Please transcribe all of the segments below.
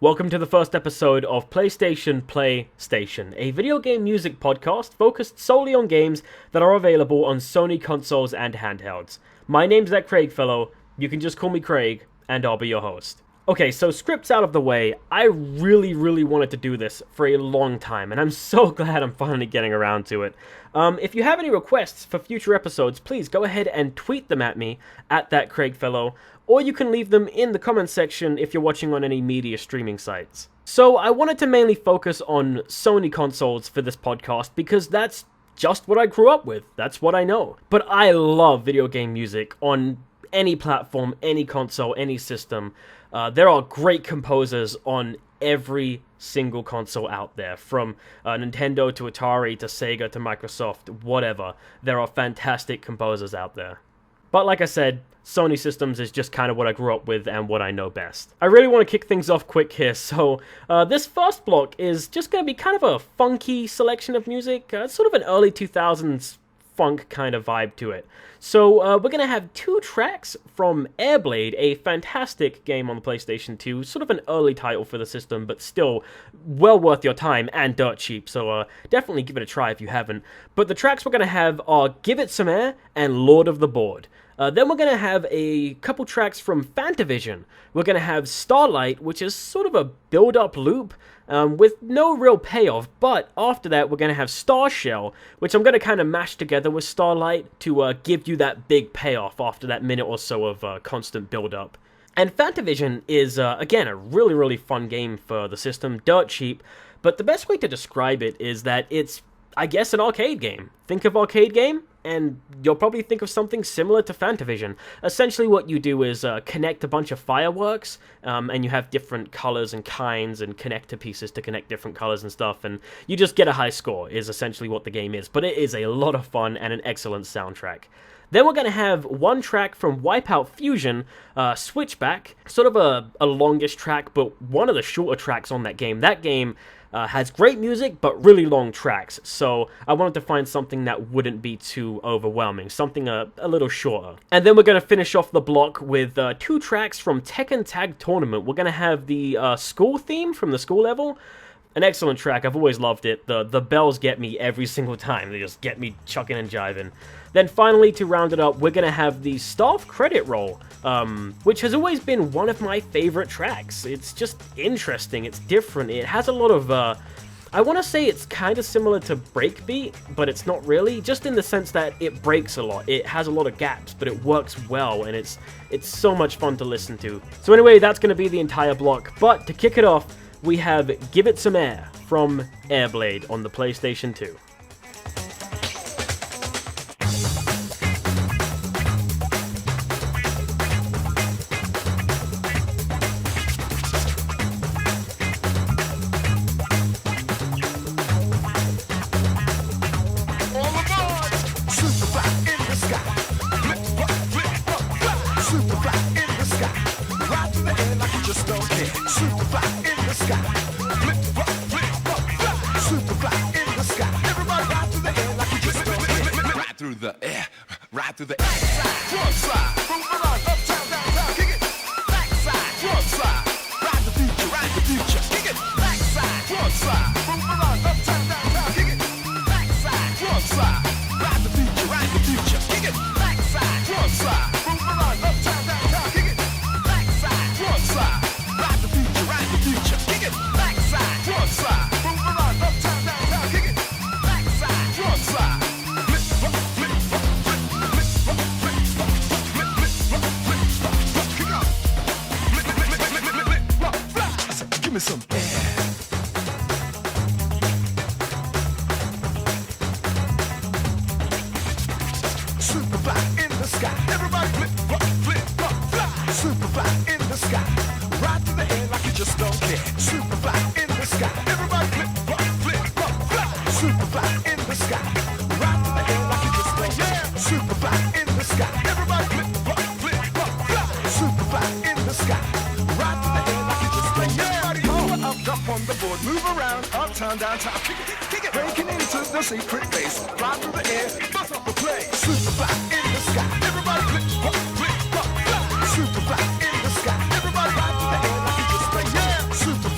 Welcome to the first episode of PlayStation, a video game music podcast focused solely on games that are available on Sony consoles and handhelds. My name's that Craigfellow, you can just call me Craig, and I'll be your host. Okay, so scripts out of the way, I really wanted to do this for a long time, and I'm so glad I'm finally getting around to it. If you have any requests for future episodes, please go ahead and tweet them at me, at that Craigfellow, or you can leave them in the comments section if you're watching on any media streaming sites. So I wanted to mainly focus on Sony consoles for this podcast because that's just what I grew up with, that's what I know. But I love video game music on any platform, any console, any system. There are great composers on every single console out there, from Nintendo to Atari to Sega to Microsoft, whatever. There are fantastic composers out there. But like I said, Sony systems is just kind of what I grew up with and what I know best. I really want to kick things off quick here, so this first block is just going to be kind of a funky selection of music. It's sort of an early 2000s funk kind of vibe to it. So we're going to have two tracks from Airblade, a fantastic game on the PlayStation 2, sort of an early title for the system, but still well worth your time and dirt cheap, so definitely give it a try if you haven't. But the tracks we're going to have are Give It Some Air and Lord of the Board. Then we're going to have a couple tracks from Fantavision. We're going to have Starlight, which is sort of a build-up loop with no real payoff, but after that we're going to have Starshell, which I'm going to kind of mash together with Starlight to give you that big payoff after that minute or so of constant build-up. And Fantavision is, again, a really fun game for the system, dirt cheap, but the best way to describe it is that it's, I guess, an arcade game. Think of arcade game, and you'll probably think of something similar to Fantavision. Essentially what you do is connect a bunch of fireworks, and you have different colors and kinds and connector pieces to connect different colors and stuff, and you just get a high score, is essentially what the game is. But it is a lot of fun and an excellent soundtrack. Then we're going to have one track from Wipeout Fusion, Switchback, sort of a longish track, but one of the shorter tracks on that game. That game has great music, but really long tracks, so I wanted to find something that wouldn't be too overwhelming, something a little shorter. And then we're going to finish off the block with two tracks from Tekken Tag Tournament. We're going to have the school theme from the school level. An excellent track, I've always loved it. The bells get me every single time, they just get me chucking and jiving. Then finally, to round it up, we're going to have the staff credit roll, which has always been one of my favorite tracks. It's just interesting, it's different, it has a lot of, I want to say it's kind of similar to breakbeat, but it's not really, just in the sense that it breaks a lot. It has a lot of gaps, but it works well, and it's so much fun to listen to. So anyway, that's going to be the entire block, but to kick it off, we have Give It Some Air from Airblade on the PlayStation 2. Secret base, fly through the air, bust up the place. Super fly in the sky, everybody flip, flip, flip, fly. Super fly in the sky, everybody ride through the air like you just play. Yeah, super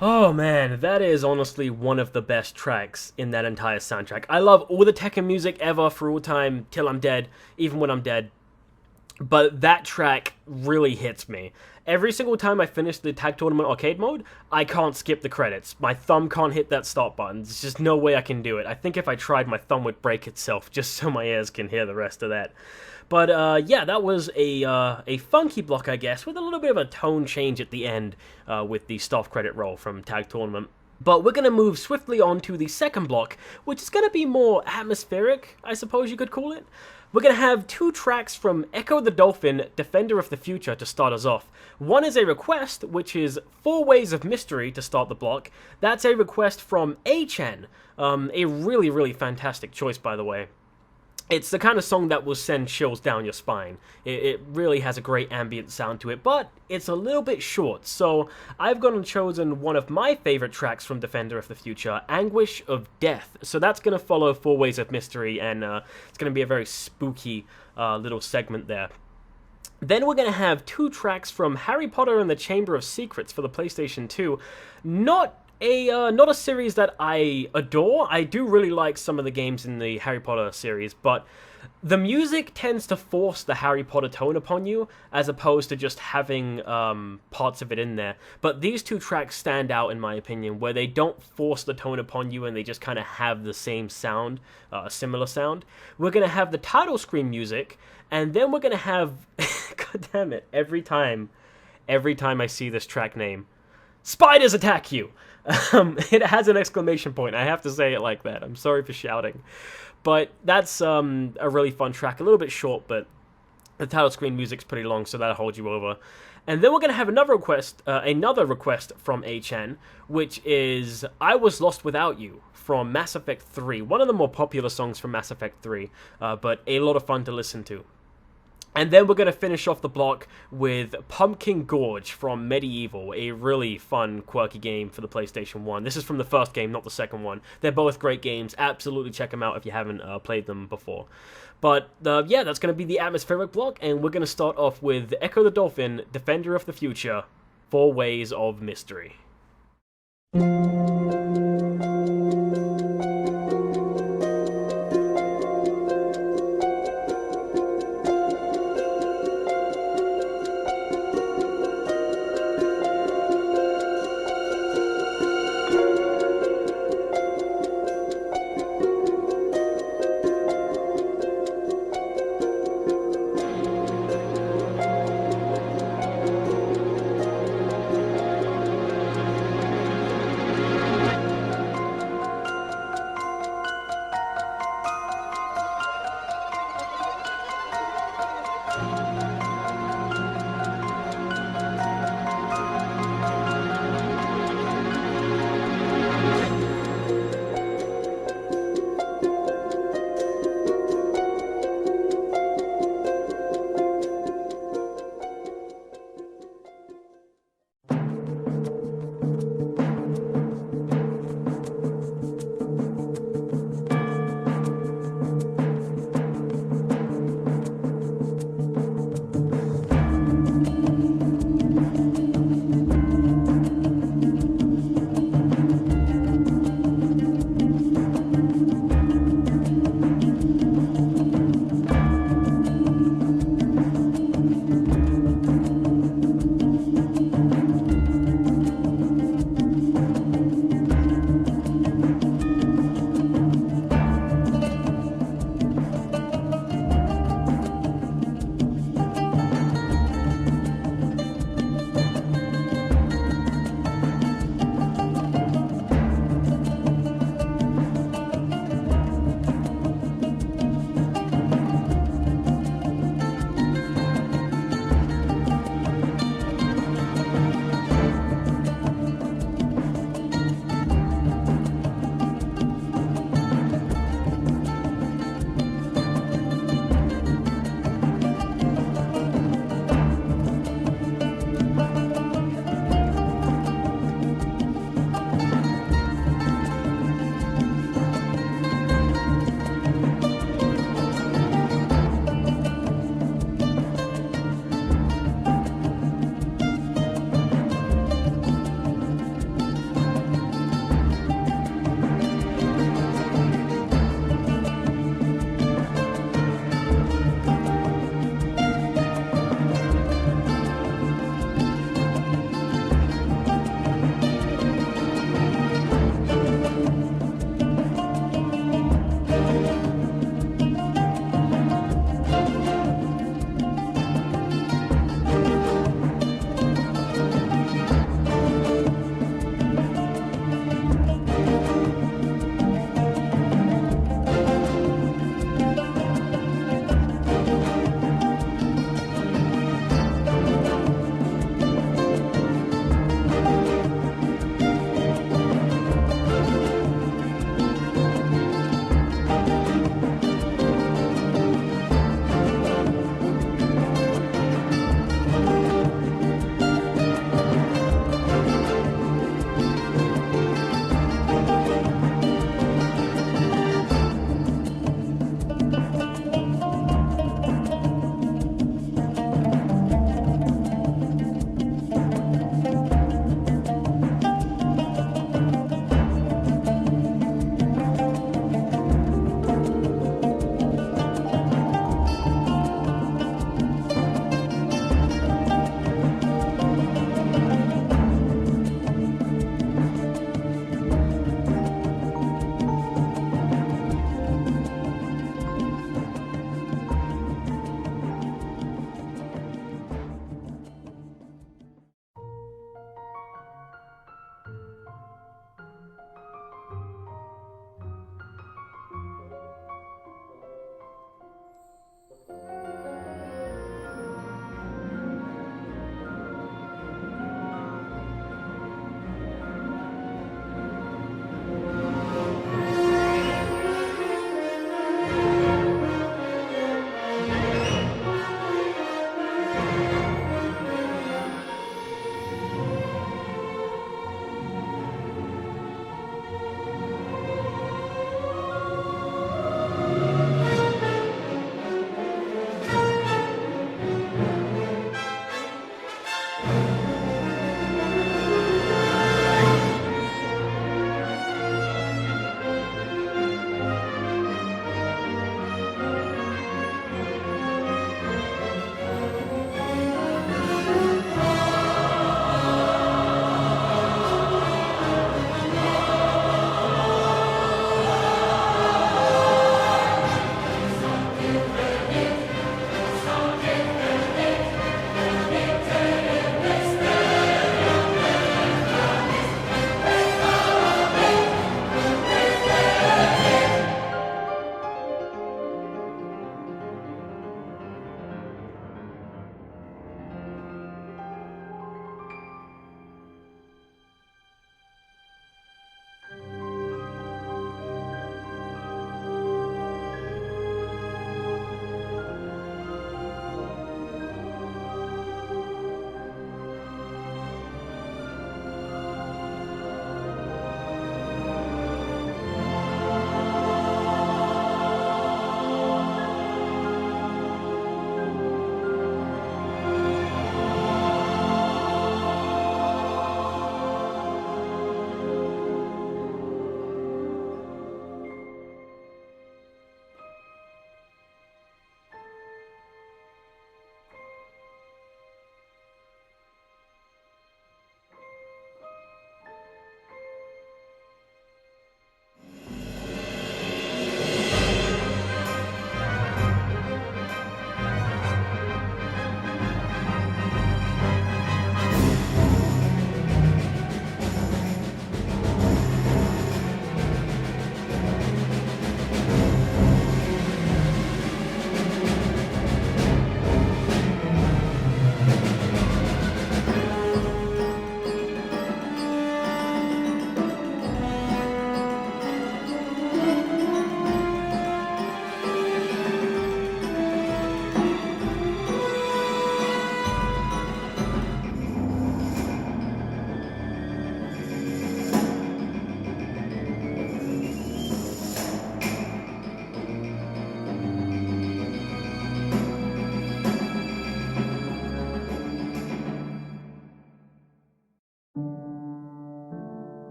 Oh man, that is honestly one of the best tracks in that entire soundtrack. I love all the Tekken music ever for all time, till I'm dead, even when I'm dead. But that track really hits me. Every single time I finish the Tag Tournament arcade mode, I can't skip the credits. My thumb can't hit that stop button. There's just no way I can do it. I think if I tried, my thumb would break itself just so my ears can hear the rest of that. But yeah, that was a funky block, I guess, with a little bit of a tone change at the end with the staff credit roll from Tag Tournament. But we're going to move swiftly on to the second block, which is going to be more atmospheric, I suppose you could call it. We're going to have two tracks from Ecco the Dolphin, Defender of the Future, to start us off. One is a request, which is Four Ways of Mystery to start the block. That's a request from A-Chen. A really, really fantastic choice, by the way. It's the kind of song that will send chills down your spine. It really has a great ambient sound to it, but it's a little bit short, so I've gone and chosen one of my favorite tracks from Defender of the Future, Anguish of Death. So that's going to follow Four Ways of Mystery, and it's going to be a very spooky little segment there. Then we're going to have two tracks from Harry Potter and the Chamber of Secrets for the PlayStation 2. Not a series that I adore. I do really like some of the games in the Harry Potter series, but the music tends to force the Harry Potter tone upon you, as opposed to just having parts of it in there. But these two tracks stand out, in my opinion, where they don't force the tone upon you and they just kind of have the same sound, a similar sound. We're going to have the title screen music, and then we're going to have, god damn it, every time I see this track name, Spiders Attack You! It has an exclamation point. I have to say it like that. I'm sorry for shouting. But that's a really fun track. A little bit short, but the title screen music's pretty long, so that'll hold you over. And then we're going to have another request from A-Chan, which is I Was Lost Without You from Mass Effect 3. One of the more popular songs from Mass Effect 3, but a lot of fun to listen to. And then we're going to finish off the block with Pumpkin Gorge from Medievil, a really fun, quirky game for the PlayStation 1. This is from the first game, not the second one. They're both great games. Absolutely check them out if you haven't played them before. But yeah, that's going to be the atmospheric block, and we're going to start off with Ecco the Dolphin, Defender of the Future, Four Ways of Mystery.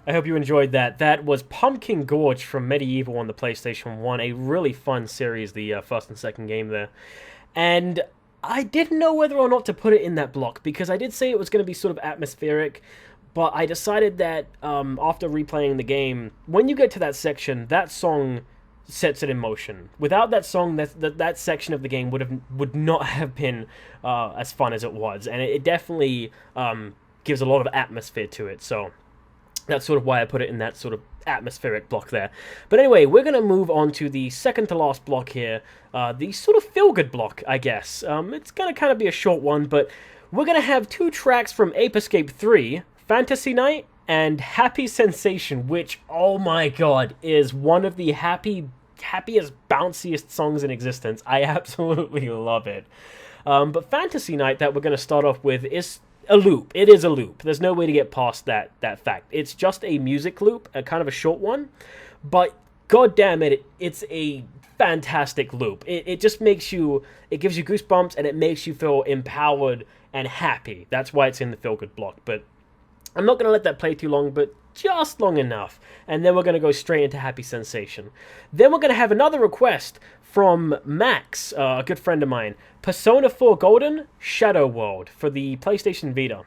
I hope you enjoyed that. That was Pumpkin Gorge from Medievil on the PlayStation 1, a really fun series, the first and second game there. And I didn't know whether or not to put it in that block, because I did say it was going to be sort of atmospheric, but I decided that after replaying the game, when you get to that section, that song sets it in motion. Without that song, that section of the game would not have been as fun as it was, and it definitely gives a lot of atmosphere to it, so that's sort of why I put it in that sort of atmospheric block there. But anyway, we're going to move on to the second to last block here, the sort of feel-good block, I guess. It's going to kind of be a short one, but we're going to have 2 tracks from Ape Escape 3, Fantasy Night and Happy Sensation, which, oh my god, is one of the happiest, bounciest songs in existence. I absolutely love it. But Fantasy Night that we're going to start off with is a loop. It is a loop. There's no way to get past that fact. It's just a music loop, a kind of a short one, but god damn it, it's a fantastic loop. It just makes you, it gives you goosebumps, and it makes you feel empowered and happy. That's why it's in the feel-good block, but I'm not going to let that play too long, but just long enough. And then we're going to go straight into Happy Sensation. Then we're going to have another request from Max, a good friend of mine. Persona 4 Golden, Shadow World for the PlayStation Vita.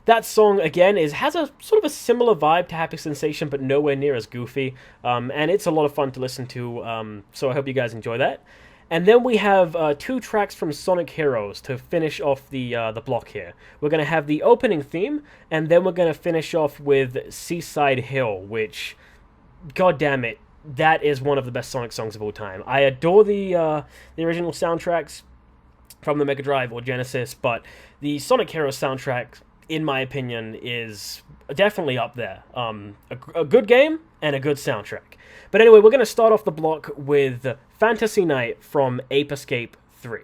That song, again, has a sort of a similar vibe to Happy Sensation, but nowhere near as goofy. And it's a lot of fun to listen to, so I hope you guys enjoy that. And then we have 2 tracks from Sonic Heroes to finish off the block here. We're going to have the opening theme, and then we're going to finish off with Seaside Hill, which, god damn it, that is one of the best Sonic songs of all time. I adore the original soundtracks from the Mega Drive or Genesis, but the Sonic Heroes soundtrack, in my opinion, is definitely up there. A good game and a good soundtrack. But anyway, we're going to start off the block with Fantasy Night from Ape Escape 3.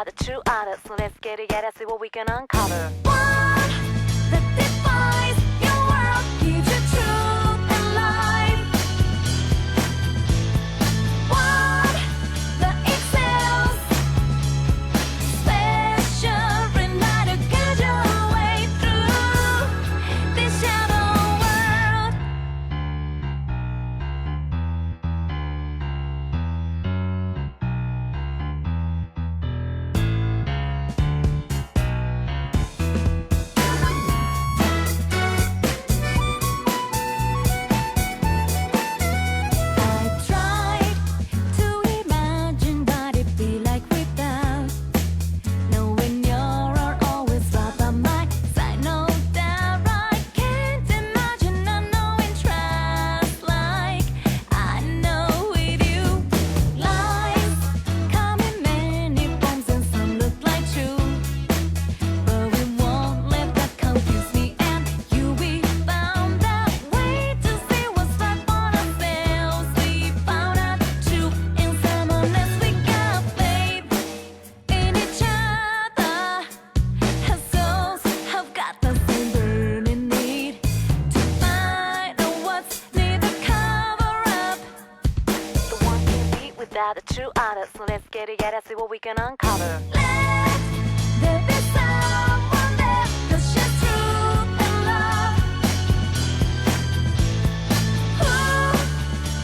without the true artist. So let's get together, see what we can uncover. One that defies your world, keeps you true and life. One that excels, special and not to get your way through this shadow world. I tried to imagine what it'd be like without knowing you're always right by my side. No doubt I can't imagine unknowing trust like I know with you. Lies come in many forms and some look like truth, but we won't let that confuse me and you. We found that way to see what's right for ourselves. We found out truth in someone else. We got faith in each other. Our souls have got the same burning need to find out what's neither cover up. The one can't beat without the true artist. So let's get together, see what we can uncover. Let there be someone there that shares truth and love. Who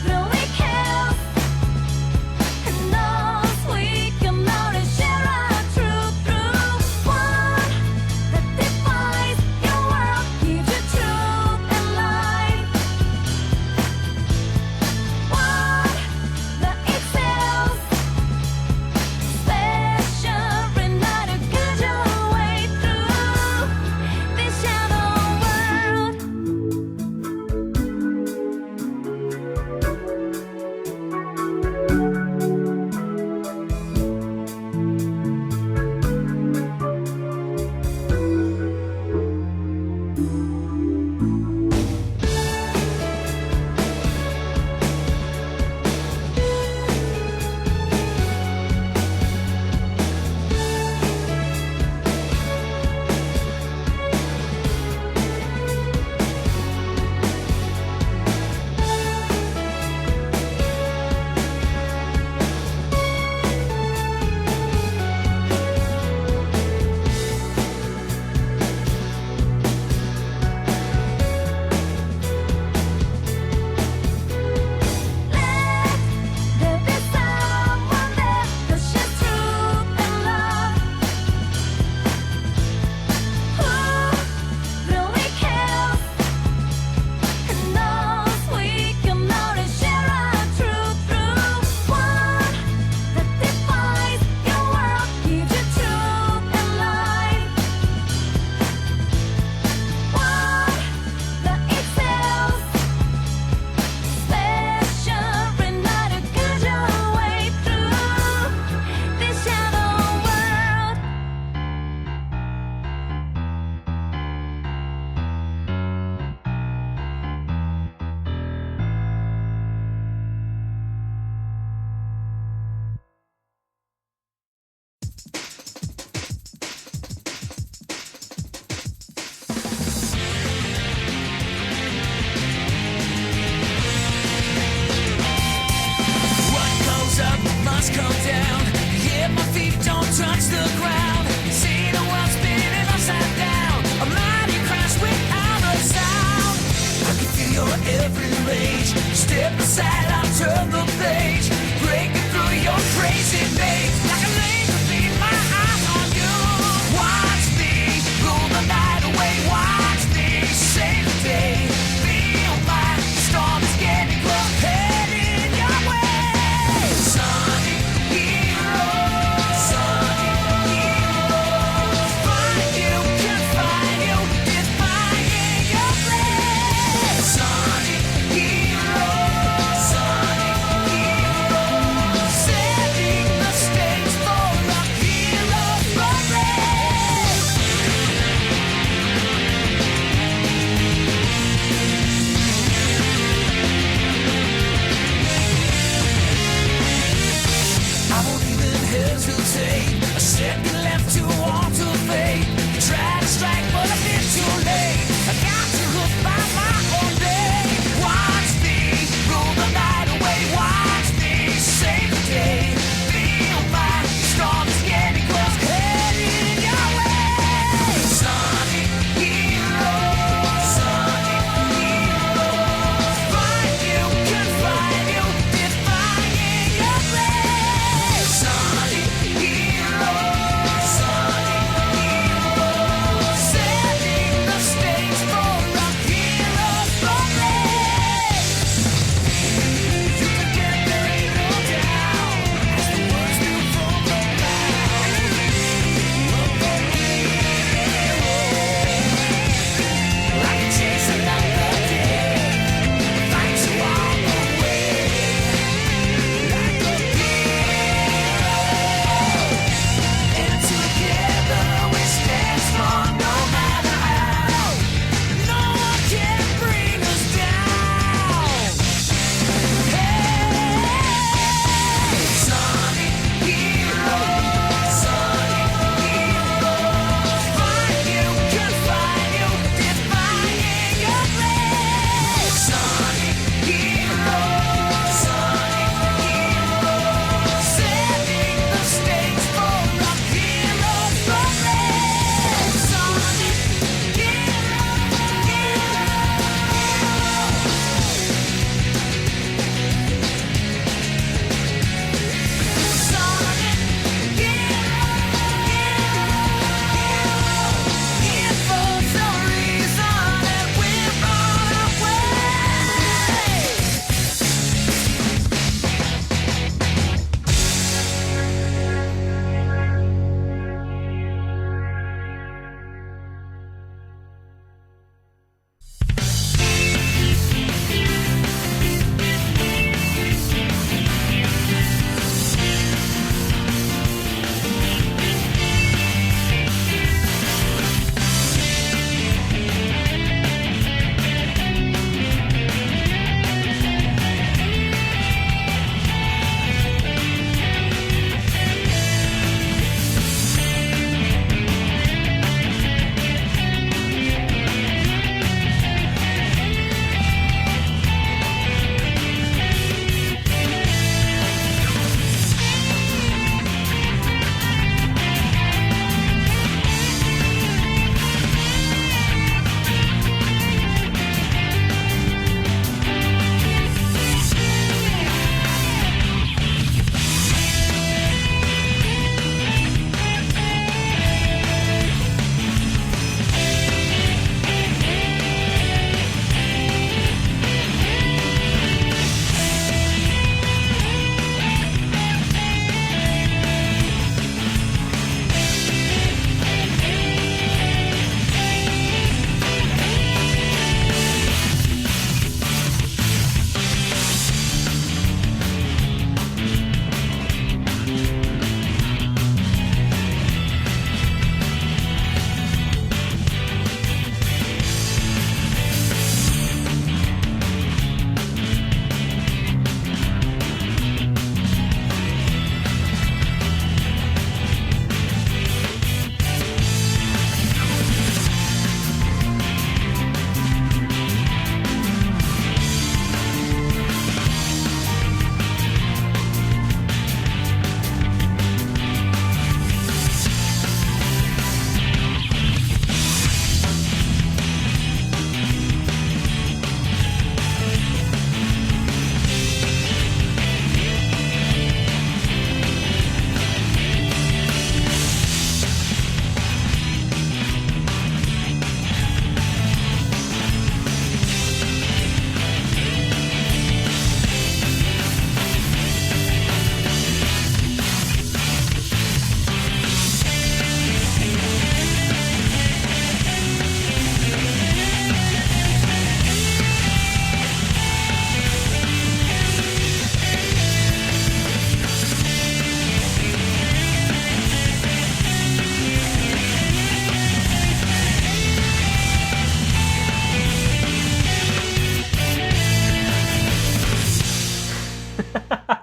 really cares and knows we can only share our truth through one that defies your world, keeps you true and life. One that excels, special and not to get your way through this shadow world. There be someone there that shares truth and love. Who really cares and knows we can only share our truth through one that defies your world, keeps you true and life. One that excels, special and not to get your way through this shadow world. What goes up must come down. Yeah, my feet don't touch the ground. See the world spinning upside down. A mighty crash without a sound. I can feel your every rage. Step aside, I'll turn the page. Breaking through your crazy maze. Like a laser beam, my eyes on you. Watch me rule the night away. Watch me save the day. Feel my storm is getting close. Heading your way. Sonic hero. Sonic hero. Find you, confine you, defying your plan. Sonic hero. Sonic hero. Setting the stage for a hero progress. I won't even hesitate. I set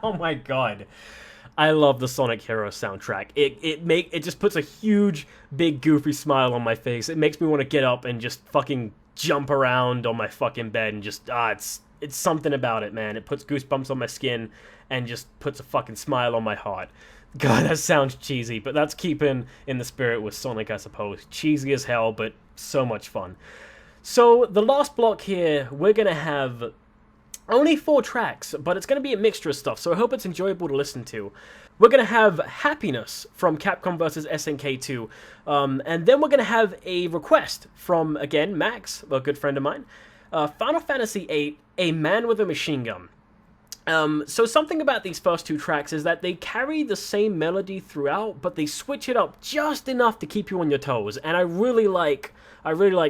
Oh my god. I love the Sonic Heroes soundtrack. It just puts a huge, big, goofy smile on my face. It makes me want to get up and just fucking jump around on my fucking bed and just, it's something about it, man. It puts goosebumps on my skin and just puts a fucking smile on my heart. God, that sounds cheesy, but that's keeping in the spirit with Sonic, I suppose. Cheesy as hell, but so much fun. So, the last block here, we're gonna have only 4 tracks, but it's going to be a mixture of stuff, so I hope it's enjoyable to listen to. We're going to have Happiness from Capcom vs. SNK 2, and then we're going to have a request from, again, Max, a good friend of mine, Final Fantasy VIII, A Man with a Machine Gun. So something about these first 2 tracks is that they carry the same melody throughout, but they switch it up just enough to keep you on your toes, and I really like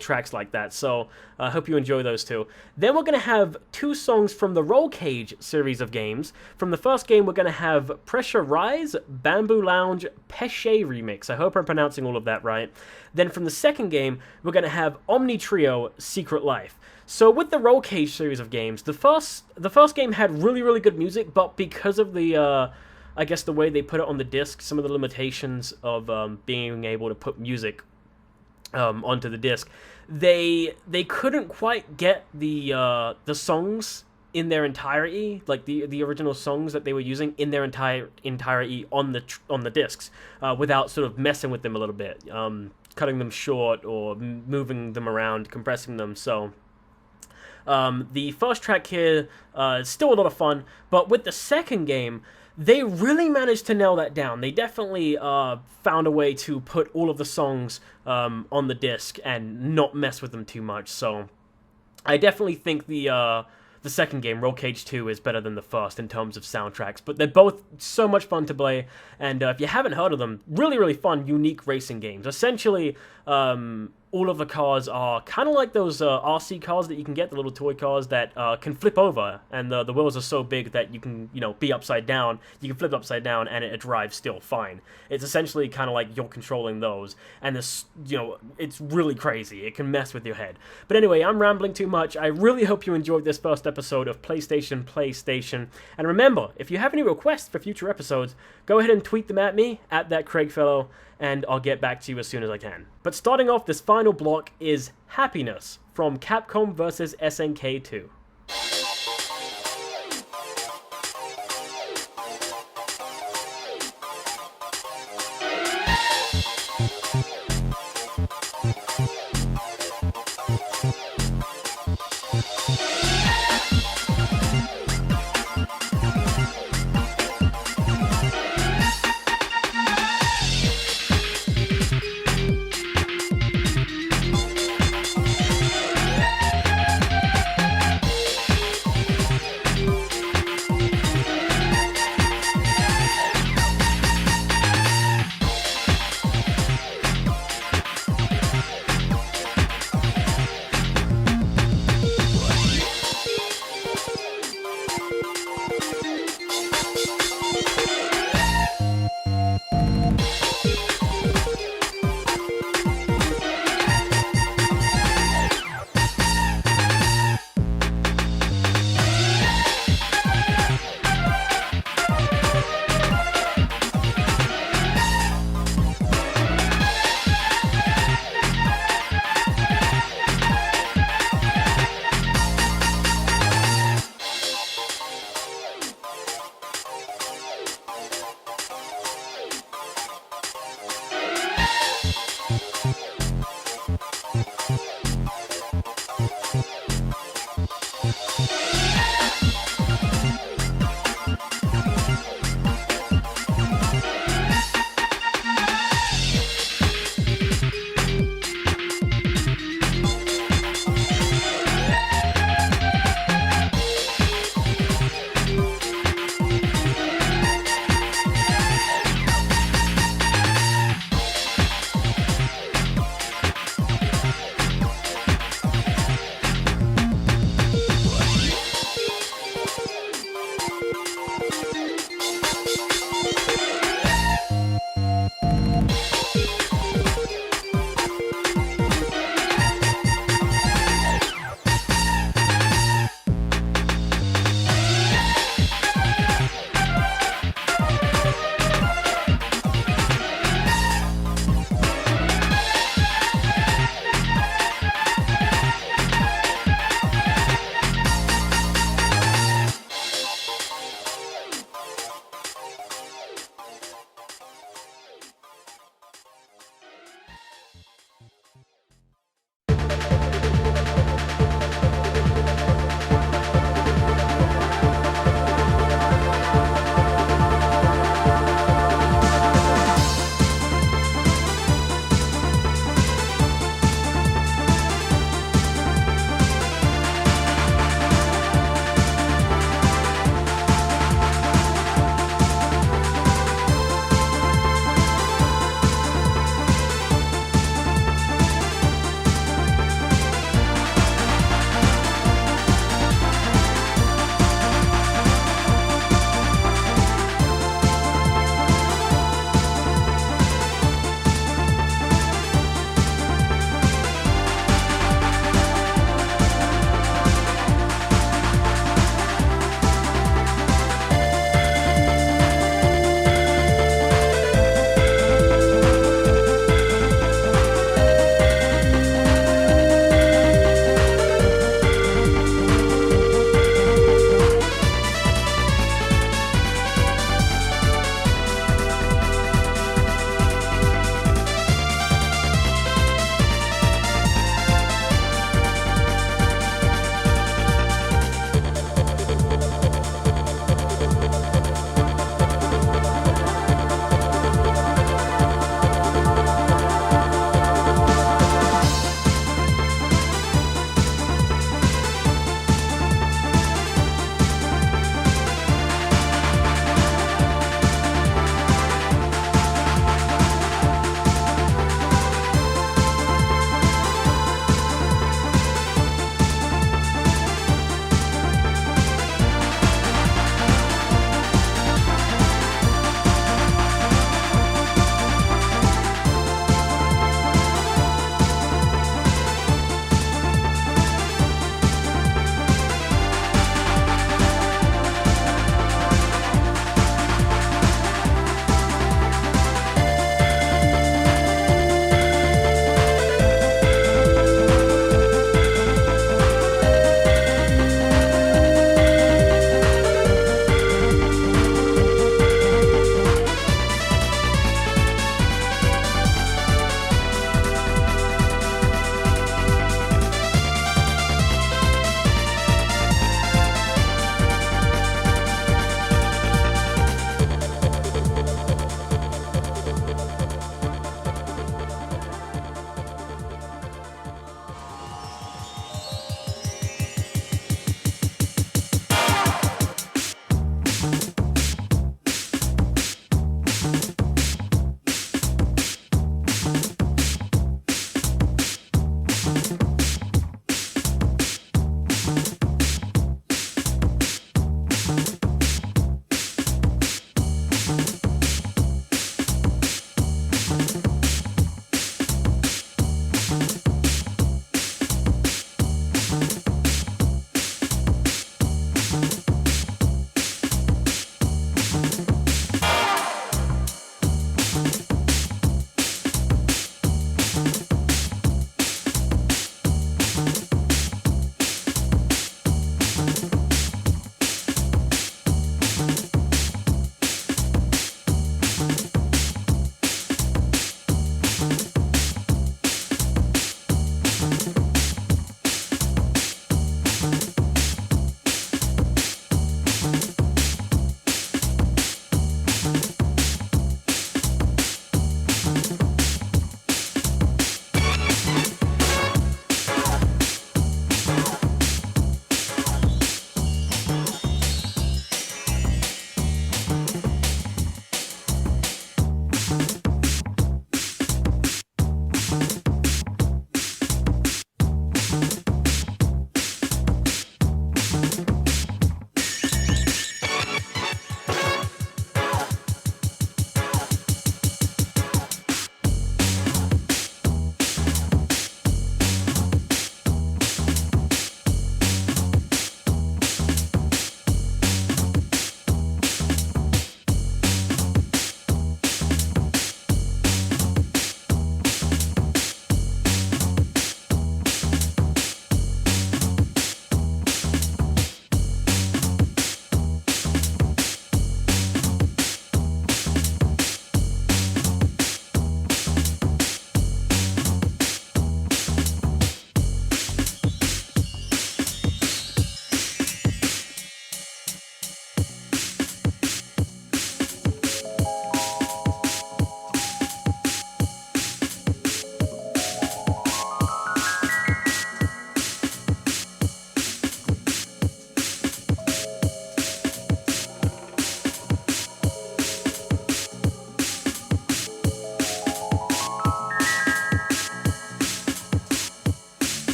tracks like that, so I hope you enjoy those 2. Then we're going to have 2 songs from the Roll Cage series of games. From the first game, we're going to have Pressure Rise, Bamboo Lounge, Peche Remix. I hope I'm pronouncing all of that right. Then from the second game, we're going to have Omni Trio, Secret Life. So with the Roll Cage series of games, the first game had really, really good music, but because of the, I guess the way they put it on the disc, some of the limitations of being able to put music onto the disc, they couldn't quite get the songs in their entirety, like the original songs that they were using in their entirety on the discs, without sort of messing with them a little bit, cutting them short or moving them around, compressing them. So the first track here is still a lot of fun, but with the second game, they really managed to nail that down. They definitely found a way to put all of the songs on the disc and not mess with them too much. So I definitely think the second game, Roll Cage 2, is better than the first in terms of soundtracks. But they're both so much fun to play, and if you haven't heard of them, really, really fun, unique racing games. Essentially, all of the cars are kind of like those RC cars that you can get, the little toy cars that can flip over, and the wheels are so big that you can, be upside down. You can flip upside down, and it drives still fine. It's essentially kind of like you're controlling those, and this, it's really crazy. It can mess with your head. But anyway, I'm rambling too much. I really hope you enjoyed this first episode of PlayStation. And remember, if you have any requests for future episodes, go ahead and tweet them at me, at ThatCraigFellow, and I'll get back to you as soon as I can. But starting off this final block is Happiness from Capcom vs. SNK 2.